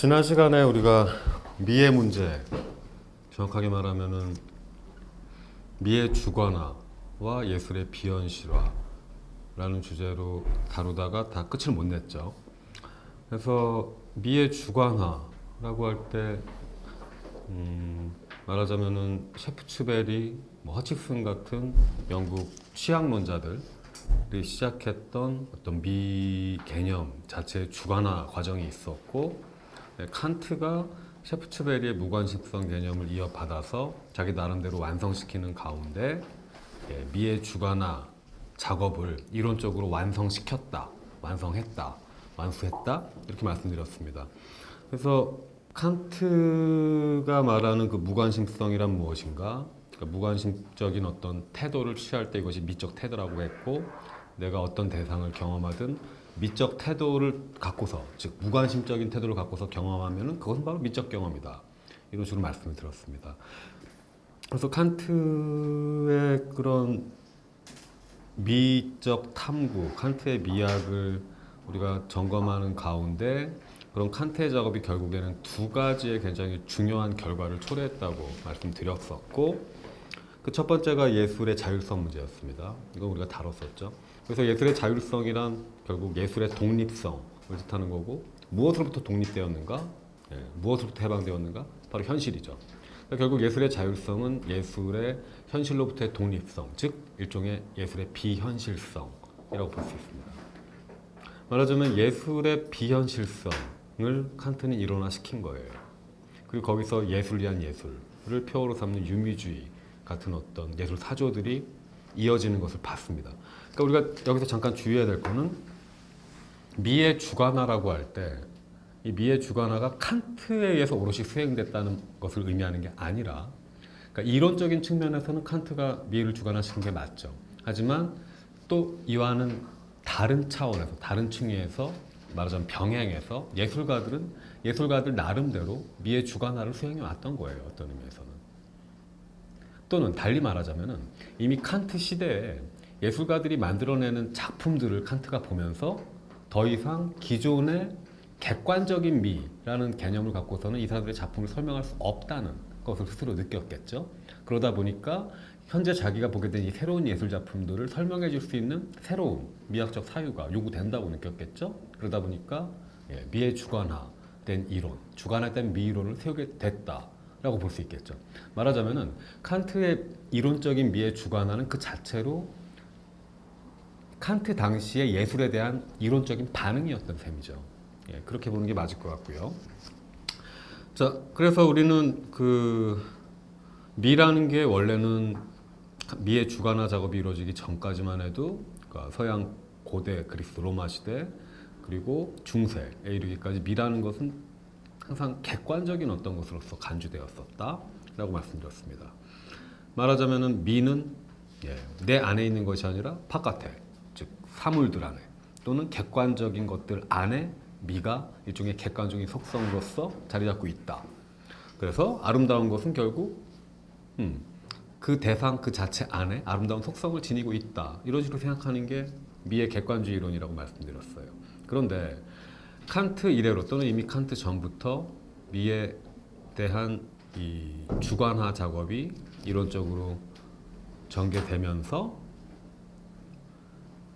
지난 시간에 우리가 미의 문제, 정확하게 말하면은 미의 주관화와 예술의 비현실화라는 주제로 다루다가 다 끝을 못 냈죠. 그래서 미의 주관화라고 할 때 말하자면은 셰프츠베리, 허치슨 같은 영국 취향론자들이 시작했던 어떤 미 개념 자체의 주관화 과정이 있었고, 칸트가 셰프츠베리의 무관심성 개념을 이어받아서 자기 나름대로 완성시키는 가운데 미의 주관화 작업을 이론적으로 완성시켰다, 완성했다, 완수했다 이렇게 말씀드렸습니다. 그래서 칸트가 말하는 그 무관심성이란 무엇인가? 그러니까 무관심적인 어떤 태도를 취할 때 이것이 미적 태도라고 했고, 내가 어떤 대상을 경험하든 미적 태도를 갖고서, 즉 무관심적인 태도를 갖고서 경험하면은 그것은 바로 미적 경험이다. 이런 식으로 말씀을 드렸습니다. 그래서 칸트의 그런 미적 탐구, 칸트의 미학을 우리가 점검하는 가운데 그런 칸트의 작업이 결국에는 두 가지의 굉장히 중요한 결과를 초래했다고 말씀드렸었고, 그 첫 번째가 예술의 자율성 문제였습니다. 이건 우리가 다뤘었죠. 그래서 예술의 자율성이란 결국 예술의 독립성을 뜻하는 거고, 무엇으로부터 독립되었는가? 무엇으로부터 해방되었는가? 바로 현실이죠. 그러니까 결국 예술의 자율성은 예술의 현실로부터의 독립성, 즉 일종의 예술의 비현실성이라고 볼 수 있습니다. 말하자면 예술의 비현실성을 칸트는 일원화시킨 거예요. 그리고 거기서 예술을 위한 예술을 표어로 삼는 유미주의 같은 어떤 예술 사조들이 이어지는 것을 봤습니다. 그러니까 우리가 여기서 잠깐 주의해야 될 거는, 미의 주관화라고 할 때 이 미의 주관화가 칸트에 의해서 오롯이 수행됐다는 것을 의미하는 게 아니라, 그러니까 이론적인 측면에서는 칸트가 미를 주관화시킨 게 맞죠. 하지만 또 이와는 다른 차원에서, 다른 층위에서, 말하자면 병행해서 예술가들 나름대로 미의 주관화를 수행해 왔던 거예요. 어떤 의미에서는. 또는 달리 말하자면은 이미 칸트 시대에 예술가들이 만들어내는 작품들을 칸트가 보면서 더 이상 기존의 객관적인 미라는 개념을 갖고서는 이 사람들의 작품을 설명할 수 없다는 것을 스스로 느꼈겠죠. 그러다 보니까 현재 자기가 보게 된 이 새로운 예술 작품들을 설명해 줄 수 있는 새로운 미학적 사유가 요구된다고 느꼈겠죠. 그러다 보니까 미의 주관화된 이론, 주관화된 미 이론을 세우게 됐다라고 볼 수 있겠죠. 말하자면은 칸트의 이론적인 미의 주관화는 그 자체로 칸트 당시의 예술에 대한 이론적인 반응이었던 셈이죠. 그렇게 보는 게 맞을 것 같고요. 자, 그래서 우리는 그 미라는 게 원래는 미의 주관화 작업이 이루어지기 전까지만 해도, 그러니까 서양 고대 그리스 로마 시대 그리고 중세에 이르기까지 미라는 것은 항상 객관적인 어떤 것으로서 간주되었었다라고 말씀드렸습니다. 말하자면은 미는 내 안에 있는 것이 아니라 바깥에, 즉 사물들 안에 또는 객관적인 것들 안에 미가 일종의 객관적인 속성으로서 자리 잡고 있다. 그래서 아름다운 것은 결국 그 대상 그 자체 안에 아름다운 속성을 지니고 있다. 이런 식으로 생각하는 게 미의 객관주의 이론이라고 말씀드렸어요. 그런데 칸트 이래로 또는 이미 칸트 전부터 미에 대한 이 주관화 작업이 이론적으로 전개되면서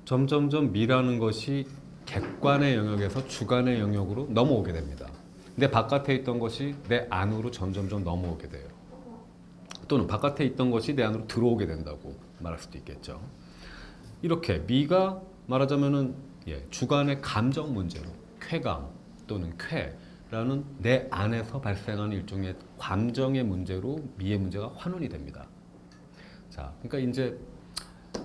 점점점 미라는 것이 객관의 영역에서 주관의 영역으로 넘어오게 됩니다. 내 바깥에 있던 것이 내 안으로 점점점 넘어오게 돼요. 또는 바깥에 있던 것이 내 안으로 들어오게 된다고 말할 수도 있겠죠. 이렇게 미가 말하자면은 주관의 감정 문제로 쾌감 또는 쾌라는 내 안에서 발생하는 일종의 감정의 문제로 미의 문제가 환원이 됩니다. 자, 그러니까 이제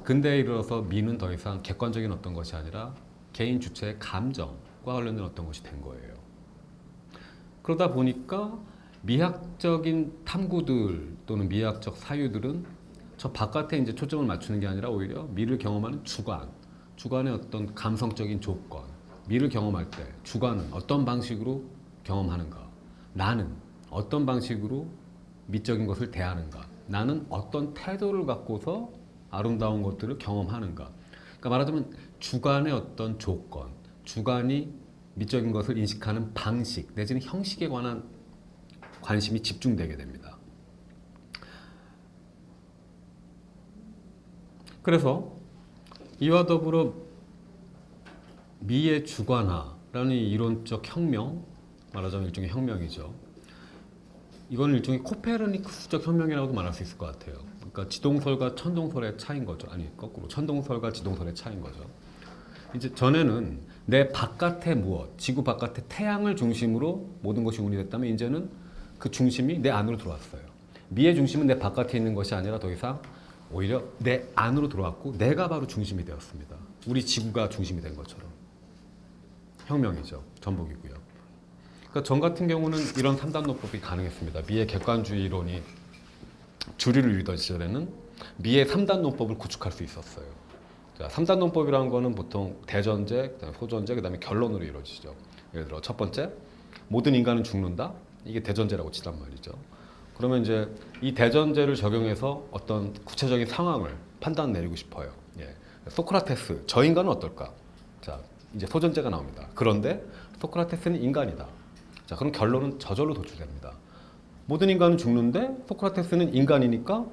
근대에 이르러서 미는 더 이상 객관적인 어떤 것이 아니라 개인 주체의 감정과 관련된 어떤 것이 된 거예요. 그러다 보니까 미학적인 탐구들 또는 미학적 사유들은 저 바깥에 이제 초점을 맞추는 게 아니라 오히려 미를 경험하는 주관의 어떤 감성적인 조건, 미를 경험할 때 주관은 어떤 방식으로 경험하는가, 나는 어떤 방식으로 미적인 것을 대하는가, 나는 어떤 태도를 갖고서 아름다운 것들을 경험하는가. 그러니까 말하자면 주관의 어떤 조건, 주관이 미적인 것을 인식하는 방식 내지는 형식에 관한 관심이 집중되게 됩니다. 그래서 이와 더불어 미의 주관화라는 이론적 혁명, 말하자면 일종의 혁명이죠. 이건 일종의 코페르니쿠스적 혁명이라고도 말할 수 있을 것 같아요. 그러니까 지동설과 천동설의 차이인 거죠. 아니, 거꾸로 천동설과 지동설의 차이인 거죠. 이제 전에는 내 바깥의 무엇, 지구 바깥의 태양을 중심으로 모든 것이 운이됐다면 이제는 그 중심이 내 안으로 들어왔어요. 미의 중심은 내 바깥에 있는 것이 아니라 더 이상 오히려 내 안으로 들어왔고 내가 바로 중심이 되었습니다. 우리 지구가 중심이 된 것처럼. 혁명이죠. 전복이고요. 그러니까 전 같은 경우는 이런 3단 논법이 가능했습니다. 미의 객관주의 이론이 주류를 이루던 시절에는 미의 3단 논법을 구축할 수 있었어요. 자, 3단 논법이라는 거는 보통 대전제, 그다음에 소전제, 그다음에 결론으로 이루어지죠. 예를 들어 첫 번째, 모든 인간은 죽는다. 이게 대전제라고 치단 말이죠. 그러면 이제 이 대전제를 적용해서 어떤 구체적인 상황을 판단 내리고 싶어요. 예. 소크라테스, 저 인간은 어떨까? 자, 이제 소전제가 나옵니다. 그런데 소크라테스는 인간이다. 자, 그럼 결론은 저절로 도출됩니다. 모든 인간은 죽는데 소크라테스는 인간이니까,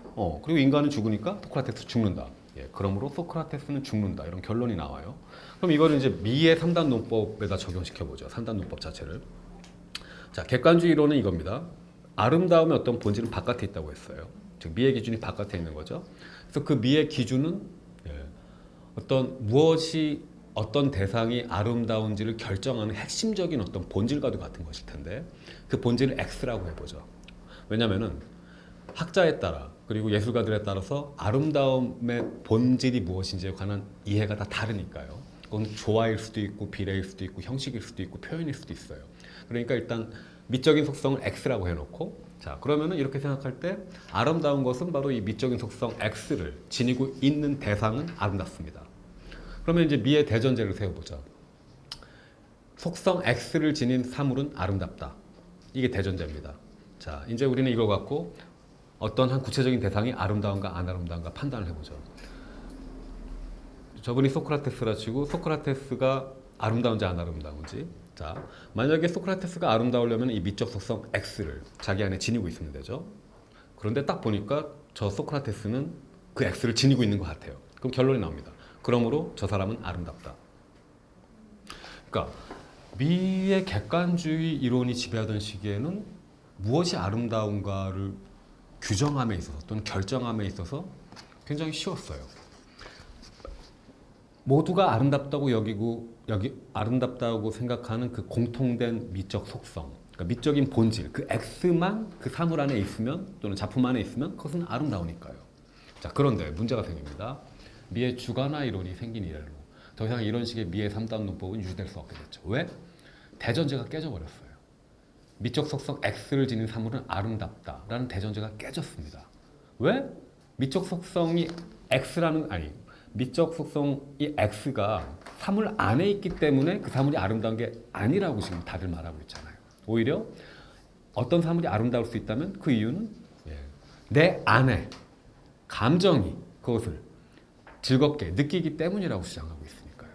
그리고 인간은 죽으니까 소크라테스 죽는다. 예, 그러므로 소크라테스는 죽는다. 이런 결론이 나와요. 그럼 이거를 이제 미의 3단 논법에다 적용시켜 보죠. 3단 논법 자체를. 자, 객관주의 이론은 이겁니다. 아름다움의 어떤 본질은 바깥에 있다고 했어요. 즉 미의 기준이 바깥에 있는 거죠. 그래서 그 미의 기준은 어떤 무엇이 어떤 대상이 아름다운지를 결정하는 핵심적인 어떤 본질과도 같은 것일 텐데 그 본질을 X라고 해보죠. 왜냐하면은 학자에 따라 그리고 예술가들에 따라서 아름다움의 본질이 무엇인지에 관한 이해가 다 다르니까요. 그건 조화일 수도 있고 비례일 수도 있고 형식일 수도 있고 표현일 수도 있어요. 그러니까 일단 미적인 속성을 X라고 해놓고 자 그러면은 이렇게 생각할 때 아름다운 것은 바로 이 미적인 속성 X를 지니고 있는 대상은 아름답습니다. 그러면 이제 미의 대전제를 세워보자. 속성 X를 지닌 사물은 아름답다. 이게 대전제입니다. 자, 이제 우리는 이걸 갖고 어떤 한 구체적인 대상이 아름다운가 안 아름다운가 판단을 해보죠. 저분이 소크라테스라 치고 소크라테스가 아름다운지 안 아름다운지. 자, 만약에 소크라테스가 아름다우려면 이 미적 속성 X를 자기 안에 지니고 있으면 되죠. 그런데 딱 보니까 저 소크라테스는 그 X를 지니고 있는 것 같아요. 그럼 결론이 나옵니다. 그러므로 저 사람은 아름답다. 그러니까 미의 객관주의 이론이 지배하던 시기에는 무엇이 아름다운가를 규정함에 있어서 또는 결정함에 있어서 굉장히 쉬웠어요. 모두가 아름답다고 아름답다고 생각하는 그 공통된 미적 속성, 그러니까 미적인 본질, 그 X만 그 사물 안에 있으면 또는 작품 안에 있으면 그것은 아름다우니까요. 자, 그런데 문제가 생깁니다. 미의 주관화 이론이 생긴 이래로 더 이상 이런 식의 미의 3단 논법은 유지될 수 없게 됐죠. 왜? 대전제가 깨져버렸어요. 미적 속성 X를 지닌 사물은 아름답다라는 대전제가 깨졌습니다. 왜? 미적 속성이 미적 속성이 X가 사물 안에 있기 때문에 그 사물이 아름다운 게 아니라고 지금 다들 말하고 있잖아요. 오히려 어떤 사물이 아름다울 수 있다면 그 이유는 내 안에 감정이 그것을 즐겁게 느끼기 때문이라고 주장하고 있으니까요.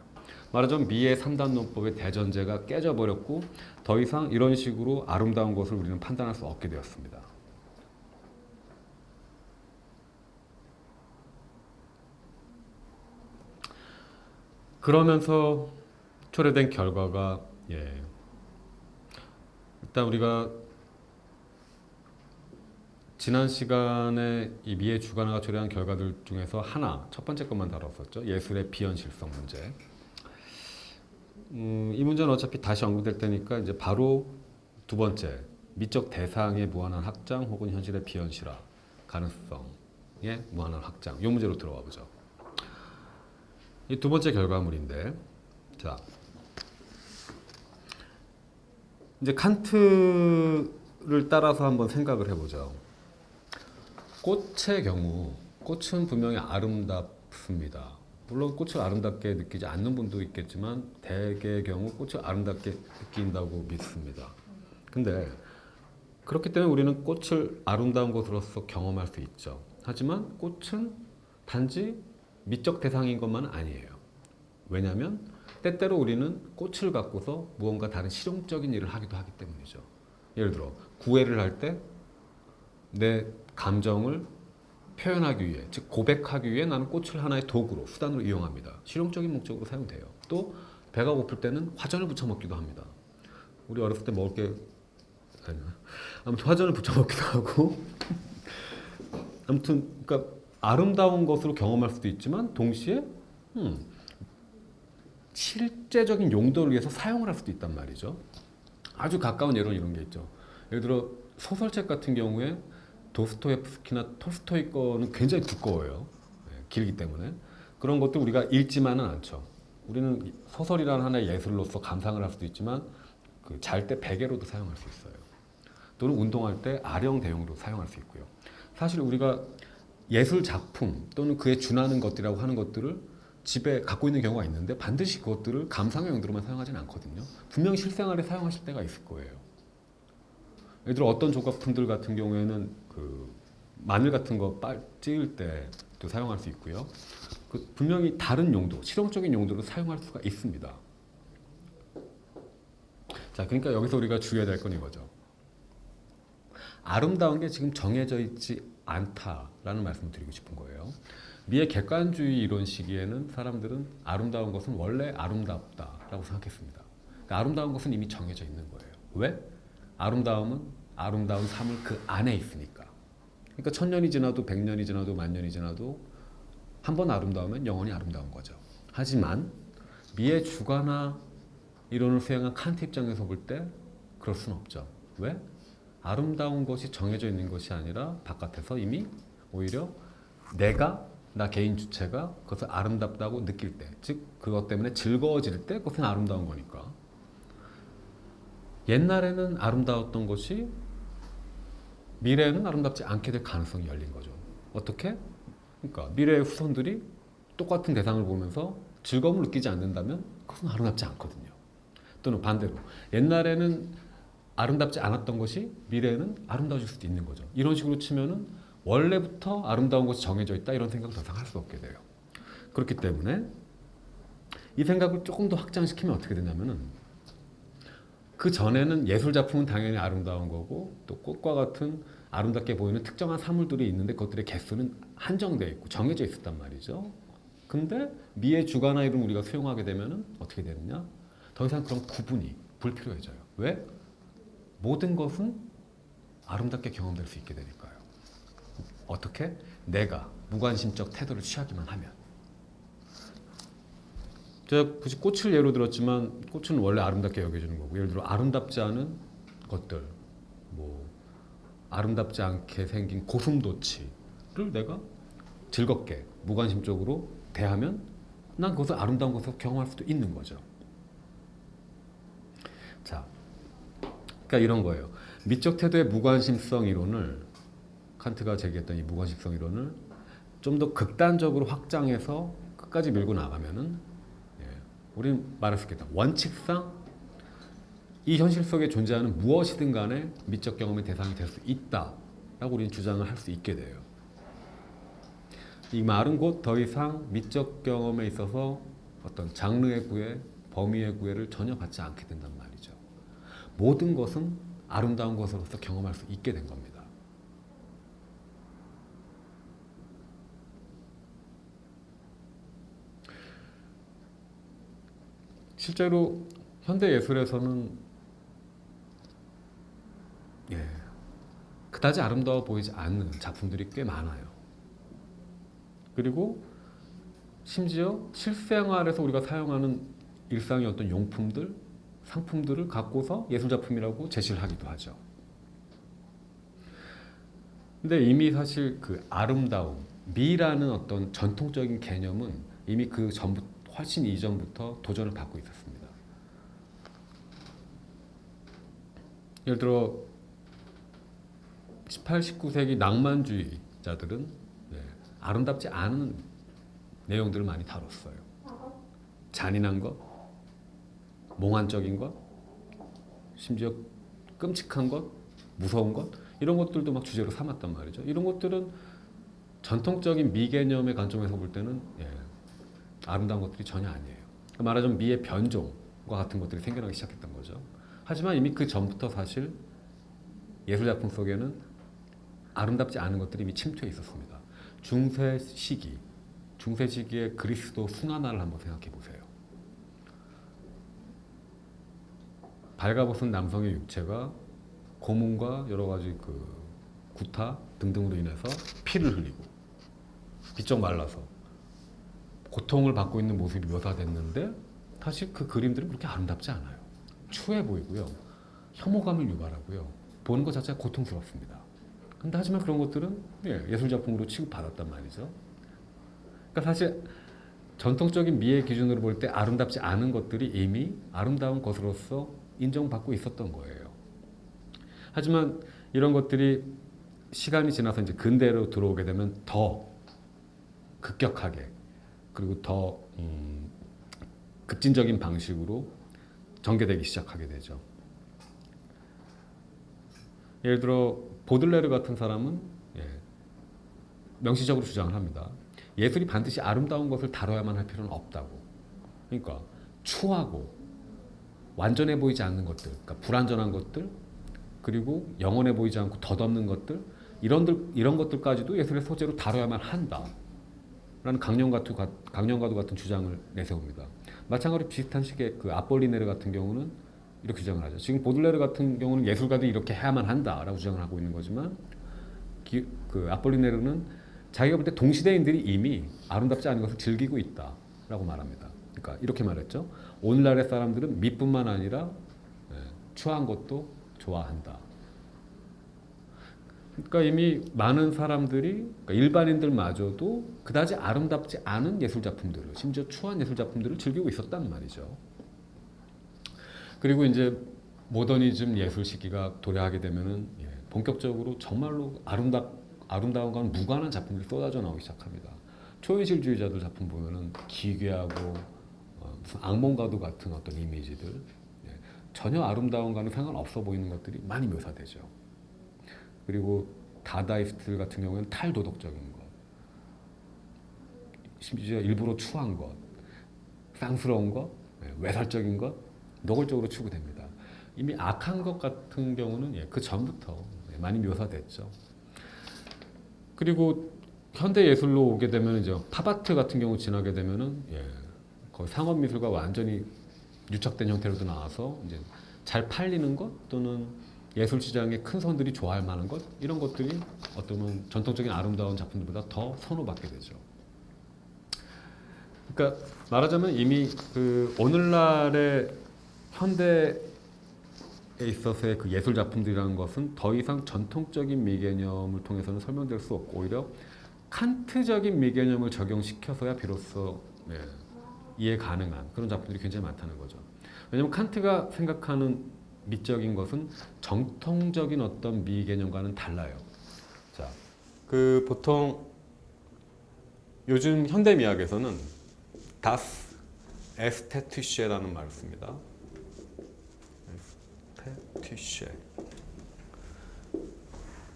말하자면 미의 3단 논법의 대전제가 깨져버렸고 더 이상 이런 식으로 아름다운 것을 우리는 판단할 수 없게 되었습니다. 그러면서 초래된 결과가 일단 우리가 지난 시간에 이 미의 주관화가 초래한 결과들 중에서 첫 번째 것만 다뤘었죠. 예술의 비현실성 문제. 이 문제는 어차피 다시 언급될 테니까 이제 바로 두 번째, 미적 대상의 무한한 확장 혹은 현실의 비현실화 가능성의 무한한 확장. 이 문제로 들어가 보죠. 이 두 번째 결과물인데, 자, 이제 칸트를 따라서 한번 생각을 해보죠. 꽃의 경우, 꽃은 분명히 아름답습니다. 물론 꽃을 아름답게 느끼지 않는 분도 있겠지만 대개의 경우 꽃을 아름답게 느낀다고 믿습니다. 근데 그렇기 때문에 우리는 꽃을 아름다운 것으로서 경험할 수 있죠. 하지만 꽃은 단지 미적 대상인 것만은 아니에요. 왜냐하면 때때로 우리는 꽃을 갖고서 무언가 다른 실용적인 일을 하기도 하기 때문이죠. 예를 들어 구애를 할 때 내 감정을 표현하기 위해, 즉 고백하기 위해 나는 꽃을 하나의 도구로, 수단으로 이용합니다. 실용적인 목적으로 사용돼요. 또 배가 고플 때는 화전을 부쳐 먹기도 합니다. 우리 어렸을 때 먹을 게 아무튼 화전을 부쳐 먹기도 하고 아무튼 그러니까 아름다운 것으로 경험할 수도 있지만 동시에 실제적인 용도를 위해서 사용을 할 수도 있단 말이죠. 아주 가까운 예로는 이런 게 있죠. 예를 들어 소설책 같은 경우에 도스토옙스키나 톨스토이 거는 굉장히 두꺼워요. 길기 때문에. 그런 것도 우리가 읽지만은 않죠. 우리는 소설이라는 하나의 예술로서 감상을 할 수도 있지만 그 잘 때 베개로도 사용할 수 있어요. 또는 운동할 때 아령 대용으로 사용할 수 있고요. 사실 우리가 예술 작품 또는 그에 준하는 것들이라고 하는 것들을 집에 갖고 있는 경우가 있는데 반드시 그것들을 감상의 용도로만 사용하지는 않거든요. 분명히 실생활에 사용하실 때가 있을 거예요. 예를 들어 어떤 조각품들 같은 경우에는 그 마늘 같은 거 찌을 때도 사용할 수 있고요. 그 분명히 다른 용도, 실용적인 용도로 사용할 수가 있습니다. 자, 그러니까 여기서 우리가 주의해야 될 건 이거죠. 아름다운 게 지금 정해져 있지 않다라는 말씀을 드리고 싶은 거예요. 미의 객관주의 이론 시기에는 사람들은 아름다운 것은 원래 아름답다라고 생각했습니다. 그러니까 아름다운 것은 이미 정해져 있는 거예요. 왜? 아름다움은 아름다운 삶을 그 안에 있으니까. 그러니까 1000년이 지나도 100년이 지나도 10,000년이 지나도 한 번 아름다우면 영원히 아름다운 거죠. 하지만 미의 주관화 이론을 수행한 칸트 입장에서 볼 때 그럴 수는 없죠. 왜? 아름다운 것이 정해져 있는 것이 아니라 바깥에서 이미 오히려 나 개인 주체가 그것을 아름답다고 느낄 때, 즉 그것 때문에 즐거워질 때 그것은 아름다운 거니까. 옛날에는 아름다웠던 것이 미래에는 아름답지 않게 될 가능성이 열린 거죠. 어떻게? 그러니까 미래의 후손들이 똑같은 대상을 보면서 즐거움을 느끼지 않는다면 그것은 아름답지 않거든요. 또는 반대로 옛날에는 아름답지 않았던 것이 미래에는 아름다워질 수도 있는 거죠. 이런 식으로 치면은 원래부터 아름다운 것이 정해져 있다 이런 생각을 더 이상 할 수 없게 돼요. 그렇기 때문에 이 생각을 조금 더 확장시키면 어떻게 되냐면은 그 전에는 예술 작품은 당연히 아름다운 거고 또 꽃과 같은 아름답게 보이는 특정한 사물들이 있는데 그것들의 개수는 한정되어 있고 정해져 있었단 말이죠. 근데 미의 주관화 이론을 우리가 수용하게 되면은 어떻게 되느냐? 더 이상 그런 구분이 불필요해져요. 왜? 모든 것은 아름답게 경험될 수 있게 되니까요. 어떻게? 내가 무관심적 태도를 취하기만 하면. 제가 굳이 꽃을 예로 들었지만 꽃은 원래 아름답게 여겨지는 거고 예를 들어 아름답지 않은 것들 뭐 아름답지 않게 생긴 고슴도치를 내가 즐겁게 무관심적으로 대하면 난 그것을 아름다운 것으로 경험할 수도 있는 거죠. 자, 그러니까 이런 거예요. 미적 태도의 무관심성 이론을 칸트가 제기했던 이 무관심성 이론을 좀 더 극단적으로 확장해서 끝까지 밀고 나가면은 우리는 말할 수 있겠다. 원칙상 이 현실 속에 존재하는 무엇이든 간에 미적 경험의 대상이 될 수 있다라고 우리는 주장을 할 수 있게 돼요. 이 말은 곧 더 이상 미적 경험에 있어서 어떤 장르의 구애, 범위의 구애를 전혀 받지 않게 된단 말이죠. 모든 것은 아름다운 것으로서 경험할 수 있게 된 겁니다. 실제로 현대 예술에서는 그다지 아름다워 보이지 않는 작품들이 꽤 많아요. 그리고 심지어 실생활에서 우리가 사용하는 일상의 어떤 용품들, 상품들을 갖고서 예술작품이라고 제시를 하기도 하죠. 근데 이미 사실 그 아름다움, 미라는 어떤 전통적인 개념은 이미 그 전부 훨씬 이전부터 도전을 받고 있었습니다. 예를 들어 18, 19세기 낭만주의자들은 아름답지 않은 내용들을 많이 다뤘어요. 잔인한 것, 몽환적인 것, 심지어 끔찍한 것, 무서운 것 이런 것들도 막 주제로 삼았단 말이죠. 이런 것들은 전통적인 미 개념의 관점에서 볼 때는 아름다운 것들이 전혀 아니에요. 말하자면 미의 변종과 같은 것들이 생겨나기 시작했던 거죠. 하지만 이미 그 전부터 사실 예술 작품 속에는 아름답지 않은 것들이 이미 침투해 있었습니다. 중세 시기의 그리스도 순환화를 한번 생각해 보세요. 발가벗은 남성의 육체가 고문과 여러 가지 그 구타 등등으로 인해서 피를 흘리고 비쩍 말라서 고통을 받고 있는 모습이 묘사됐는데 사실 그 그림들은 그렇게 아름답지 않아요. 추해 보이고요. 혐오감을 유발하고요. 보는 것 자체가 고통스럽습니다. 근데 하지만 그런 것들은 예술 작품으로 취급받았단 말이죠. 그러니까 사실 전통적인 미의 기준으로 볼 때 아름답지 않은 것들이 이미 아름다운 것으로서 인정받고 있었던 거예요. 하지만 이런 것들이 시간이 지나서 이제 근대로 들어오게 되면 더 급격하게 그리고 더 급진적인 방식으로 전개되기 시작하게 되죠. 예를 들어 보들레르 같은 사람은 명시적으로 주장을 합니다. 예술이 반드시 아름다운 것을 다뤄야만 할 필요는 없다고. 그러니까 추하고 완전해 보이지 않는 것들, 그러니까 불완전한 것들, 그리고 영원해 보이지 않고 덧없는 것들, 이런 것들까지도 예술의 소재로 다뤄야만 한다. 라는 강령과도 같은 주장을 내세웁니다. 마찬가지로 비슷한 식의 그 아폴리네르 같은 경우는 이렇게 주장을 하죠. 지금 보들레르 같은 경우는 예술가들이 이렇게 해야만 한다라고 주장을 하고 있는 거지만 그 아폴리네르는 자기가 볼 때 동시대인들이 이미 아름답지 않은 것을 즐기고 있다라고 말합니다. 그러니까 이렇게 말했죠. 오늘날의 사람들은 미뿐만 아니라 추한 것도 좋아한다. 그러니까 이미 많은 사람들이 그러니까 일반인들마저도 그다지 아름답지 않은 예술 작품들을 심지어 추한 예술 작품들을 즐기고 있었단 말이죠. 그리고 이제 모더니즘 예술 시기가 도래하게 되면은 본격적으로 정말로 아름다움과는 무관한 작품들이 쏟아져 나오기 시작합니다. 초현실주의자들 작품 보면은 기괴하고 무슨 악몽과도 같은 어떤 이미지들, 전혀 아름다움과는 상관없어 보이는 것들이 많이 묘사되죠. 그리고 다다이스트 같은 경우에는 탈도덕적인 것, 심지어 일부러 추한 것, 쌍스러운 것, 외설적인 것, 노골적으로 추구됩니다. 이미 악한 것 같은 경우는 그 전부터 많이 묘사됐죠. 그리고 현대 예술로 오게 되면 이제 팝아트 같은 경우 지나게 되면은 거의 상업 미술과 완전히 유착된 형태로도 나와서 이제 잘 팔리는 것 또는 예술 시장의 큰 손들이 좋아할 만한 것 이런 것들이 어쩌면 전통적인 아름다운 작품들보다 더 선호받게 되죠. 그러니까 말하자면 이미 그 오늘날의 현대에 있어서의 그 예술 작품들이라는 것은 더 이상 전통적인 미개념을 통해서는 설명될 수 없고 오히려 칸트적인 미개념을 적용시켜서야 비로소 이해 가능한 그런 작품들이 굉장히 많다는 거죠. 왜냐하면 칸트가 생각하는 미적인 것은 정통적인 어떤 미개념과는 달라요. 자, 그 보통 요즘 현대 미학에서는 다스 에스테티셰라는 말을 씁니다. 에스테티셰.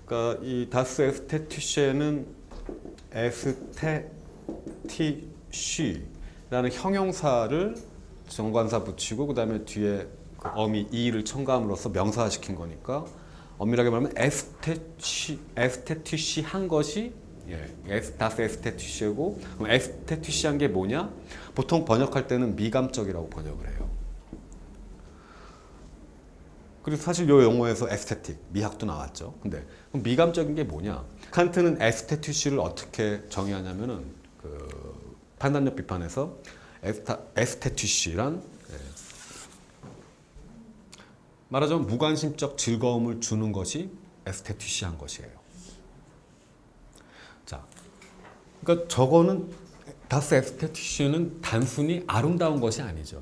그러니까 이 다스 에스테티셰는 에스테티시라는 형용사를 정관사 붙이고 그 다음에 뒤에 그 어미 이를 첨가함으로써 명사화시킨 거니까 엄밀하게 말하면 에스테티시한 것이 다스 에스테티시고 그럼 에스테티시한 게 뭐냐? 보통 번역할 때는 미감적이라고 번역을 해요. 그리고 사실 이 용어에서 에스테틱, 미학도 나왔죠. 근데 그럼 미감적인 게 뭐냐? 칸트는 에스테티시를 어떻게 정의하냐면은 그 판단력 비판에서 에스테티시란 말하자면 무관심적 즐거움을 주는 것이 에스테티시한 것이에요. 자, 그러니까 저거는 다스 에스테티시는 단순히 아름다운 것이 아니죠.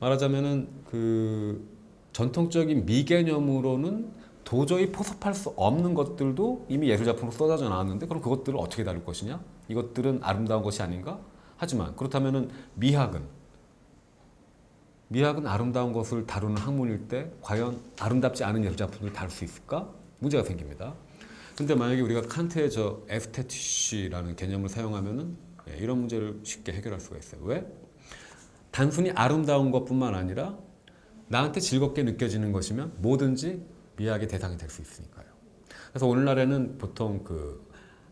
말하자면은 그 전통적인 미개념으로는 도저히 포섭할 수 없는 것들도 이미 예술작품으로 쏟아져 나왔는데 그럼 그것들을 어떻게 다룰 것이냐? 이것들은 아름다운 것이 아닌가? 하지만 그렇다면은 미학은 아름다운 것을 다루는 학문일 때 과연 아름답지 않은 예술작품을 다룰 수 있을까? 문제가 생깁니다. 근데 만약에 우리가 칸트의 에스테티시라는 개념을 사용하면은 이런 문제를 쉽게 해결할 수가 있어요. 왜? 단순히 아름다운 것뿐만 아니라 나한테 즐겁게 느껴지는 것이면 뭐든지 미학의 대상이 될 수 있으니까요. 그래서 오늘날에는 보통 그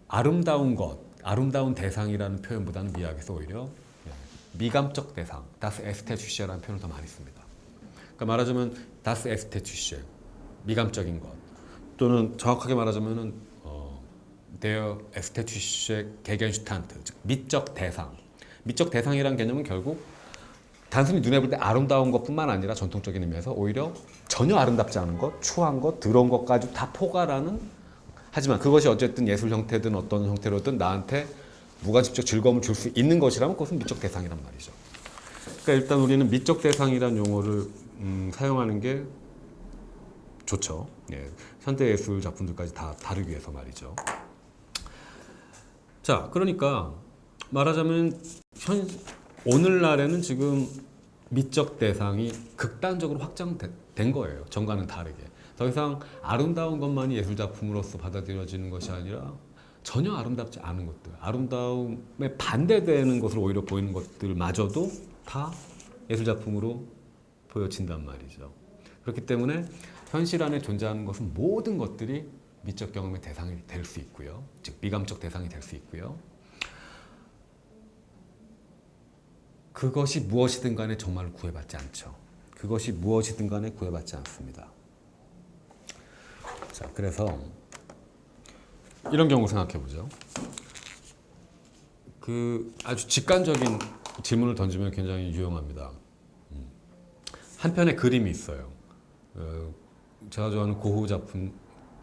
아름다운 것, 아름다운 대상이라는 표현보다는 미학에서 오히려 미감적 대상, das Ästhetische라는 표현을 더 많이 씁니다. 그러니까 말하자면 das Ästhetische, 미감적인 것, 또는 정확하게 말하자면은 der Ästhetische Gegenstand, 즉 미적 대상. 미적 대상이라는 개념은 결국 단순히 눈에 볼 때 아름다운 것뿐만 아니라 전통적인 의미에서 오히려 전혀 아름답지 않은 것, 추한 것, 더러운 것까지 다 포괄하는, 하지만 그것이 어쨌든 예술 형태든 어떤 형태로든 나한테 무관심적 즐거움을 줄 수 있는 것이라면 그것은 미적 대상이란 말이죠. 그러니까 일단 우리는 미적 대상이라는 용어를 사용하는 게 좋죠. 예, 현대 예술 작품들까지 다 다루기 위해서 말이죠. 자, 그러니까 말하자면 오늘날에는 지금 미적 대상이 극단적으로 확장된 거예요. 전과는 다르게. 더 이상 아름다운 것만이 예술 작품으로서 받아들여지는 것이 아니라 전혀 아름답지 않은 것들, 아름다움에 반대되는 것을 오히려 보이는 것들마저도 다 예술 작품으로 보여진단 말이죠. 그렇기 때문에 현실 안에 존재하는 것은 모든 것들이 미적 경험의 대상이 될 수 있고요. 즉 미감적 대상이 될 수 있고요. 그것이 무엇이든 간에 정말 구애받지 않죠. 그것이 무엇이든 간에 구애받지 않습니다. 자, 그래서 이런 경우 생각해 보죠. 그 아주 직관적인 질문을 던지면 굉장히 유용합니다. 한 편의 그림이 있어요. 제가 좋아하는 고흐 작품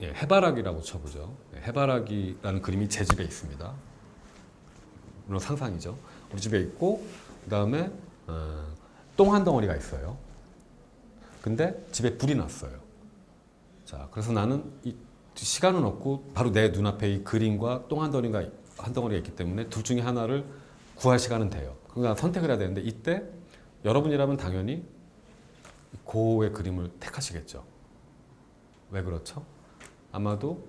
해바라기라고 쳐보죠. 해바라기라는 그림이 제 집에 있습니다. 물론 상상이죠. 우리 집에 있고 그 다음에 똥 한 덩어리가 있어요. 근데 집에 불이 났어요. 자, 그래서 나는 이 시간은 없고 바로 내 눈앞에 이 그림과 똥 한 덩어리가 있기 때문에 둘 중에 하나를 구할 시간은 돼요. 그러니까 선택을 해야 되는데 이때 여러분이라면 당연히 고흐의 그림을 택하시겠죠. 왜 그렇죠? 아마도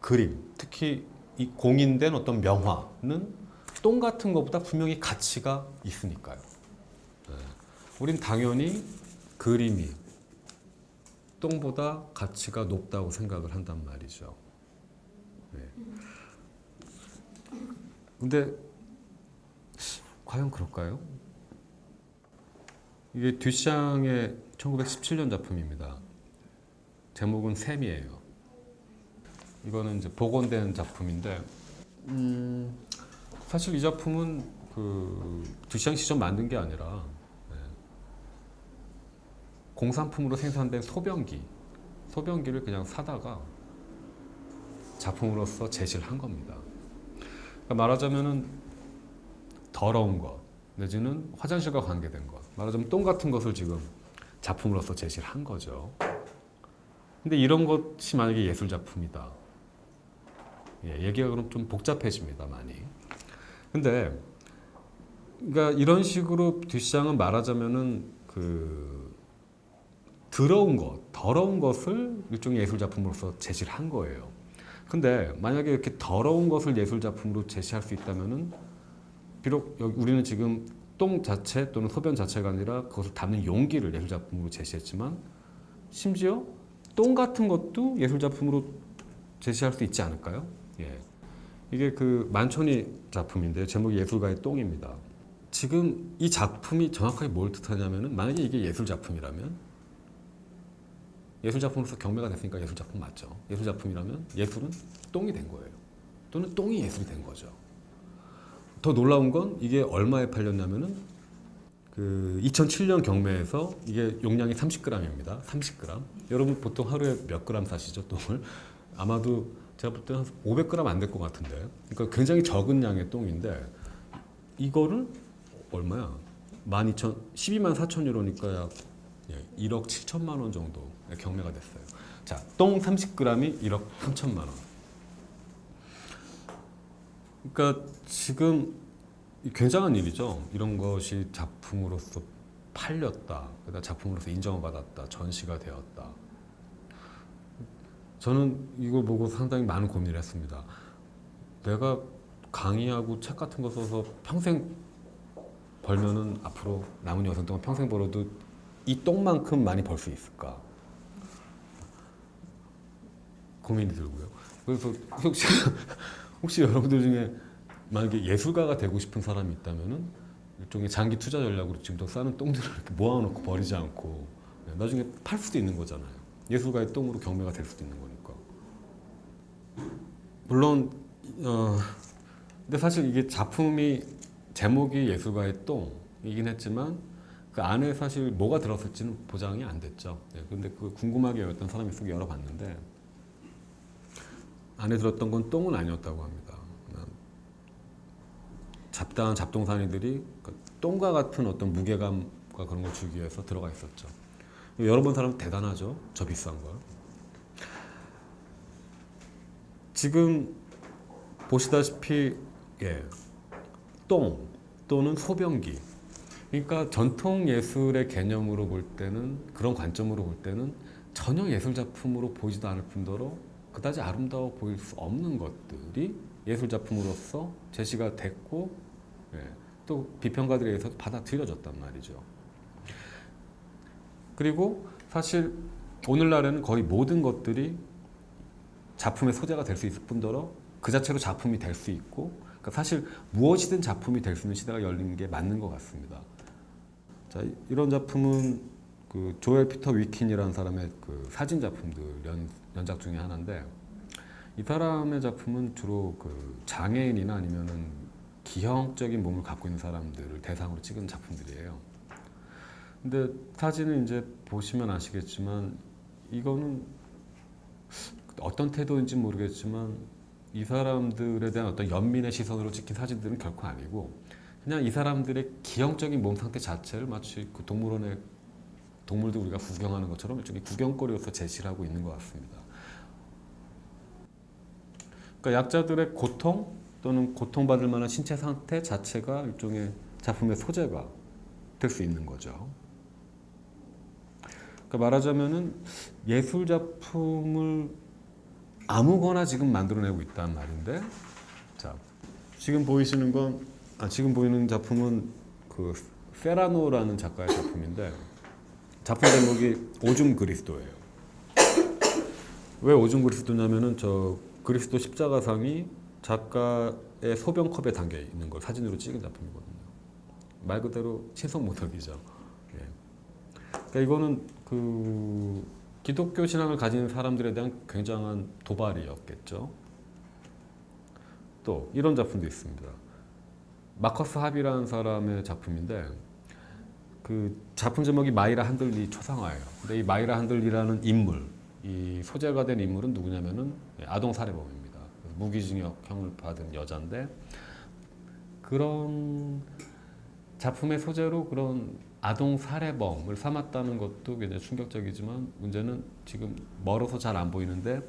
그림, 특히 이 공인된 어떤 명화는 똥 같은 것보다 분명히 가치가 있으니까요. 우린 당연히 그림이 똥보다 가치가 높다고 생각을 한단 말이죠. 근데 과연 그럴까요? 이게 듀샹의 1917년 작품입니다. 제목은 샘이에요. 이거는 이제 복원된 작품인데 사실 이 작품은 그 듀샹이 직접 만든 게 아니라 공산품으로 생산된 소변기를 그냥 사다가 작품으로서 제시를 한 겁니다. 그러니까 말하자면은 더러운 것 내지는 화장실과 관계된 것, 말하자면 똥 같은 것을 지금 작품으로서 제시를 한 거죠. 근데 이런 것이 만약에 예술 작품이다. 얘기가 그럼 좀 복잡해집니다, 많이. 근데 그러니까 이런 식으로 듀샹은 말하자면은 그 더러운 것을 일종의 예술 작품으로서 제시를 한 거예요. 근데 만약에 이렇게 더러운 것을 예술 작품으로 제시할 수 있다면은 비록 우리는 지금 똥 자체 또는 소변 자체가 아니라 그것을 담는 용기를 예술 작품으로 제시했지만 심지어 똥 같은 것도 예술 작품으로 제시할 수 있지 않을까요? 예. 이게 그 만초니 작품인데요. 제목이 예술가의 똥입니다. 지금 이 작품이 정확하게 뭘 뜻하냐면은 만약에 이게 예술 작품이라면 예술 작품으로서 경매가 됐으니까 예술 작품 맞죠. 예술 작품이라면 예술은 똥이 된 거예요. 또는 똥이 예술이 된 거죠. 더 놀라운 건 이게 얼마에 팔렸냐면은 그 2007년 경매에서 이게 용량이 30g입니다. 30g. 여러분 보통 하루에 몇 그램 사시죠, 똥을? 아마도 제가 볼 때는 500g 안 될 것 같은데. 그러니까 굉장히 적은 양의 똥인데 이거를 얼마야? 12만 4천 유로니까 약 1억 7천만 원 정도 경매가 됐어요. 자, 똥 30g이 1억 3천만 원. 그러니까 지금 굉장한 일이죠. 이런 것이 작품으로서 팔렸다. 그다음 작품으로서 인정을 받았다. 전시가 되었다. 저는 이걸 보고 상당히 많은 고민을 했습니다. 내가 강의하고 책 같은 거 써서 평생 벌면은 앞으로 남은 여생 동안 평생 벌어도 이 똥만큼 많이 벌 수 있을까 고민이 들고요. 그래서 혹시 여러분들 중에 만약에 예술가가 되고 싶은 사람이 있다면은 일종의 장기 투자 전략으로 지금도 싸는 똥들을 이렇게 모아놓고 버리지 않고 나중에 팔 수도 있는 거잖아요. 예술가의 똥으로 경매가 될 수도 있는 거니까. 물론 근데 사실 이게 작품이 제목이 예술가의 똥이긴 했지만 그 안에 사실 뭐가 들었을지는 보장이 안 됐죠. 근데 그 궁금하게 어떤 사람이 쓰고 열어봤는데 안에 들었던 건 똥은 아니었다고 합니다. 잡다한 잡동사니들이 똥과 같은 어떤 무게감과 그런 걸 주기 위해서 들어가 있었죠. 열어본 사람은 대단하죠. 저 비싼 걸. 지금 보시다시피 똥 또는 소변기. 그러니까 전통 예술의 개념으로 볼 때는 그런 관점으로 볼 때는 전혀 예술 작품으로 보이지도 않을 뿐더러 그다지 아름다워 보일 수 없는 것들이 예술 작품으로서 제시가 됐고 또 비평가들에 의해서 받아들여졌단 말이죠. 그리고 사실 오늘날에는 거의 모든 것들이 작품의 소재가 될 수 있을 뿐더러 그 자체로 작품이 될 수 있고 그러니까 사실 무엇이든 작품이 될 수 있는 시대가 열린 게 맞는 것 같습니다. 자, 이런 작품은 그 조엘 피터 위킨이라는 사람의 그 사진 작품들 연작 중에 하나인데 이 사람의 작품은 주로 그 장애인이나 아니면은 기형적인 몸을 갖고 있는 사람들을 대상으로 찍은 작품들이에요. 근데 사진을 이제 보시면 아시겠지만 이거는 어떤 태도인지 모르겠지만 이 사람들에 대한 어떤 연민의 시선으로 찍힌 사진들은 결코 아니고 그냥 이 사람들의 기형적인 몸 상태 자체를 마치 그 동물원의 동물들 우리가 구경하는 것처럼 일종의 구경거리로서 제시를 하고 있는 것 같습니다. 그러니까 약자들의 고통 또는 고통받을 만한 신체 상태 자체가 일종의 작품의 소재가 될 수 있는 거죠. 그러니까 말하자면은 예술 작품을 아무거나 지금 만들어내고 있단 말인데, 자 지금 보이는 작품은 그 세라노라는 작가의 작품인데 작품 제목이 오줌 그리스도예요. 왜 오줌 그리스도냐면은 저 그리스도 십자가상이 작가의 소변컵에 담겨 있는 걸 사진으로 찍은 작품이거든요. 말 그대로 신성모독이죠. 그러니까 이거는 그 기독교 신앙을 가진 사람들에 대한 굉장한 도발이었겠죠. 또 이런 작품도 있습니다. 마커스 합이라는 사람의 작품인데 그 작품 제목이 마이라 한들리 초상화예요. 근데 이 마이라 한들리라는 인물, 이 소재가 된 인물은 누구냐면은 아동 살해범입니다. 무기징역형을 받은 여자인데 그런 작품의 소재로 그런 아동 살해범을 삼았다는 것도 굉장히 충격적이지만 문제는 지금 멀어서 잘 안 보이는데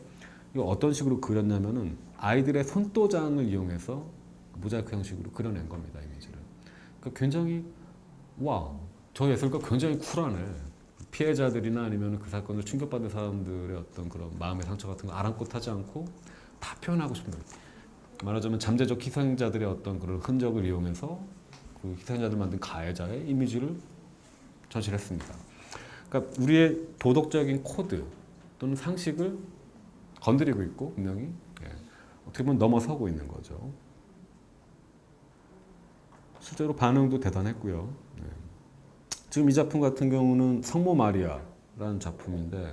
이거 어떤 식으로 그렸냐면은 아이들의 손도장을 이용해서 모자이크 형식으로 그려낸 겁니다, 이미지를. 그러니까 굉장히 저 예술가 굉장히 쿨하네. 피해자들이나 아니면 그 사건을 충격받은 사람들의 어떤 그런 마음의 상처 같은 거 아랑곳하지 않고 다 표현하고 싶은 거예요. 말하자면 잠재적 희생자들의 어떤 그런 흔적을 이용해서 그 희생자들 만든 가해자의 이미지를 전시했습니다. 그러니까 우리의 도덕적인 코드 또는 상식을 건드리고 있고 분명히 어떻게 보면 넘어서고 있는 거죠. 실제로 반응도 대단했고요. 지금 이 작품 같은 경우는 성모 마리아라는 작품인데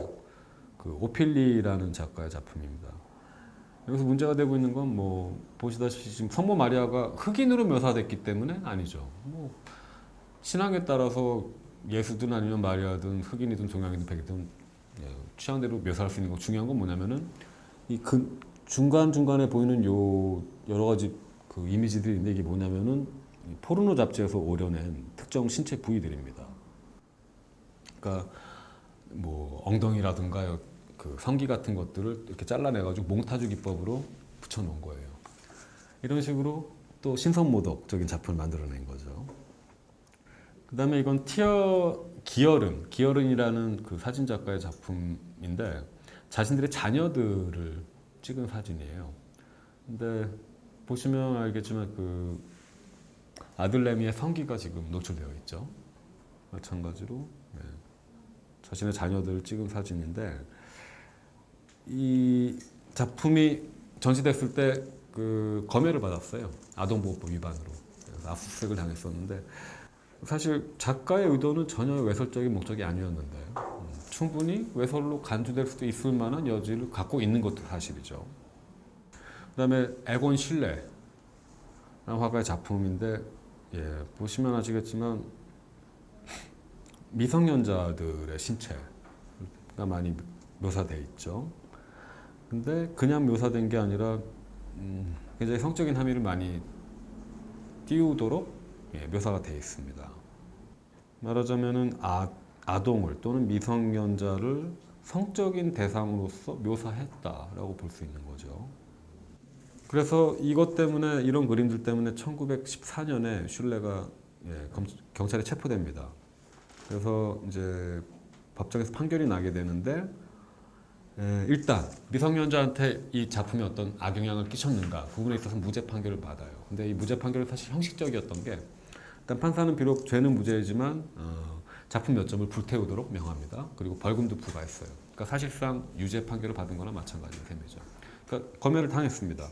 그 오필리라는 작가의 작품입니다. 여기서 문제가 되고 있는 건 뭐 보시다시피 지금 성모 마리아가 흑인으로 묘사됐기 때문에 아니죠. 뭐 신앙에 따라서 예수든 아니면 마리아든 흑인이든 동양이든 백이든 취향대로 묘사할 수 있는 거 중요한 건 뭐냐면은 이 그 중간중간에 보이는 요 여러 가지 그 이미지들이 있는데 이게 뭐냐면은 포르노 잡지에서 오려낸 특정 신체 부위들입니다. 그러니까 뭐 엉덩이라든가 그 성기 같은 것들을 이렇게 잘라내가지고 몽타주 기법으로 붙여놓은 거예요. 이런 식으로 또 신성모독적인 작품을 만들어낸 거죠. 그 다음에 이건 기어른이라는 그 사진 작가의 작품인데 자신들의 자녀들을 찍은 사진이에요. 근데 보시면 알겠지만 그 아들내미의 성기가 지금 노출되어 있죠. 마찬가지로 자신의 자녀들을 찍은 사진인데 이 작품이 전시됐을 때 그 검열을 받았어요. 아동보호법 위반으로. 그래서 압수수색을 당했었는데 사실 작가의 의도는 전혀 외설적인 목적이 아니었는데 충분히 외설로 간주될 수도 있을 만한 여지를 갖고 있는 것도 사실이죠. 그다음에 에곤 실레라는 화가의 작품인데 보시면 아시겠지만 미성년자들의 신체가 많이 묘사되어 있죠. 근데 그냥 묘사된 게 아니라 굉장히 성적인 함의를 많이 띄우도록 묘사가 되어 있습니다. 말하자면은 아동을 또는 미성년자를 성적인 대상으로서 묘사했다라고 볼 수 있는 거죠. 그래서 이것 때문에 이런 그림들 때문에 1914년에 슐레가 경찰에 체포됩니다. 그래서 이제 법정에서 판결이 나게 되는데 일단 미성년자한테 이 작품이 어떤 악영향을 끼쳤는가 그 부분에 있어서 무죄 판결을 받아요. 근데 이 무죄 판결은 사실 형식적이었던 게 일단 판사는 비록 죄는 무죄이지만 작품 몇 점을 불태우도록 명합니다. 그리고 벌금도 부과했어요. 그러니까 사실상 유죄 판결을 받은 거나 마찬가지인 셈이죠. 그러니까 검열을 당했습니다.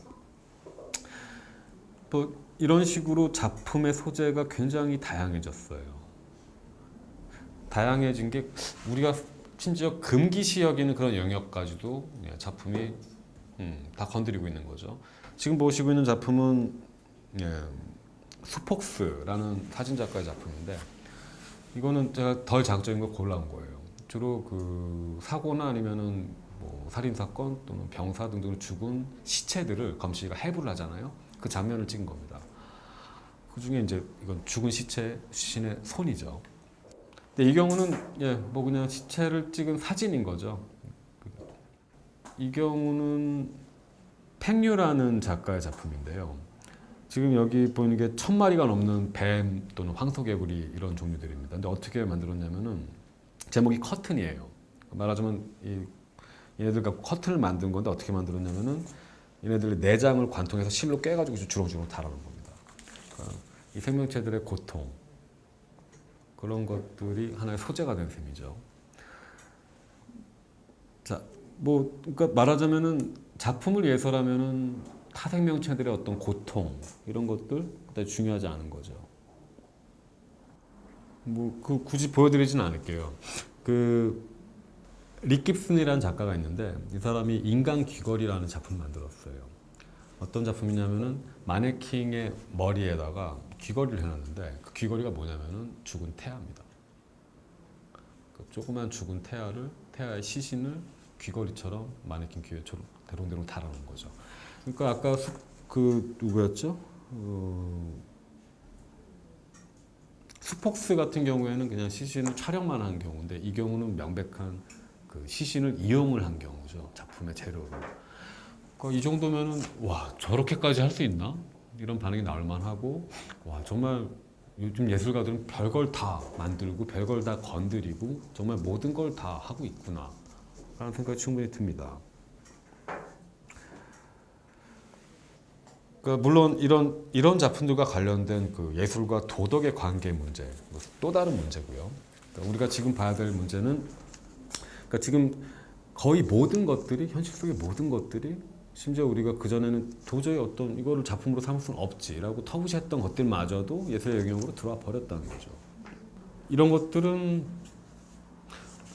또 이런 식으로 작품의 소재가 굉장히 다양해졌어요. 다양해진 게 우리가 심지어 금기시 여기는 그런 영역까지도 작품이 다 건드리고 있는 거죠. 지금 보시고 있는 작품은 수폭스라는 사진작가의 작품인데 이거는 제가 덜 자극적인 걸 골라온 거예요. 주로 그 사고나 아니면은 뭐 살인사건 또는 병사 등등으로 죽은 시체들을 검시가 해부를 하잖아요. 그 장면을 찍은 겁니다. 그 중에 이제 이건 죽은 시신의 손이죠. 근데 이 경우는 뭐 그냥 시체를 찍은 사진인 거죠. 이 경우는 팽류라는 작가의 작품인데요. 지금 여기 보이는 게 1000마리가 넘는 뱀 또는 황소개구리 이런 종류들입니다. 근데 어떻게 만들었냐면은 제목이 커튼이에요. 말하자면 얘네들 갖고 커튼을 만든 건데 어떻게 만들었냐면은 얘네들의 내장을 관통해서 실로 깨가지고 주렁주렁 달아놓은 겁니다. 그러니까 이 생명체들의 고통 그런 것들이 하나의 소재가 된 셈이죠. 자, 뭐 그러니까 말하자면은 작품을 예설하면은 타 생명체들의 어떤 고통 이런 것들 그다지 중요하지 않은 거죠. 뭐 그 굳이 보여드리지는 않을게요. 릭 깁슨이라는 작가가 있는데 이 사람이 인간 귀걸이라는 작품을 만들었어요. 어떤 작품이냐면은 마네킹의 머리에다가 귀걸이를 해놨는데 그 귀걸이가 뭐냐면은 죽은 태아입니다. 그 조그만 죽은 태아의 시신을 귀걸이처럼 마네킹 귀걸이처럼 대롱대롱 달아놓은 거죠. 그러니까 아까 누구였죠? 수폭스 같은 경우에는 그냥 시신을 촬영만 한 경우인데 이 경우는 명백한 그 시신을 이용을 한 경우죠. 작품의 재료로. 그러니까 이 정도면은 와 저렇게까지 할 수 있나? 이런 반응이 나올 만하고 와 정말 요즘 예술가들은 별걸 다 만들고 별걸 다 건드리고 정말 모든 걸 다 하고 있구나 라는 생각이 충분히 듭니다. 그러니까 물론 이런 작품들과 관련된 그 예술과 도덕의 관계 문제 또 다른 문제고요. 그러니까 우리가 지금 봐야 될 문제는 그러니까 지금 거의 모든 것들이 현실 속의 모든 것들이 심지어 우리가 그전에는 도저히 어떤 이거를 작품으로 삼을 수는 없지라고 터부시했던 것들마저도 예술의 영역으로 들어와 버렸다는 거죠. 이런 것들은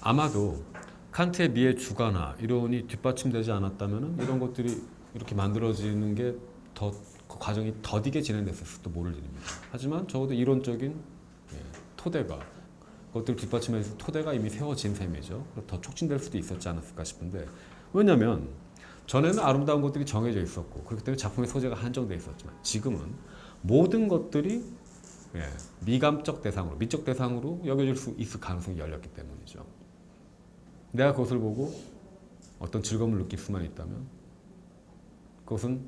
아마도 칸트의 미의 주관화 이론이 뒷받침되지 않았다면 이런 것들이 이렇게 만들어지는 게 더 그 과정이 더디게 진행됐을 수도 모를 일입니다. 하지만 적어도 이론적인 토대가 그것들 뒷받침해서 토대가 이미 세워진 셈이죠. 더 촉진될 수도 있었지 않았을까 싶은데 왜냐하면 전에는 아름다운 것들이 정해져 있었고 그렇기 때문에 작품의 소재가 한정돼 있었지만 지금은 모든 것들이 미감적 대상으로 미적 대상으로 여겨질 수 있을 가능성이 열렸기 때문이죠. 내가 그것을 보고 어떤 즐거움을 느낄 수만 있다면 그것은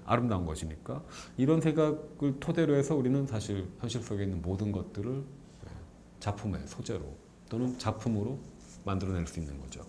아름다운 것이니까 이런 생각을 토대로 해서 우리는 사실 현실 속에 있는 모든 것들을 작품의 소재로 또는 작품으로 만들어낼 수 있는 거죠.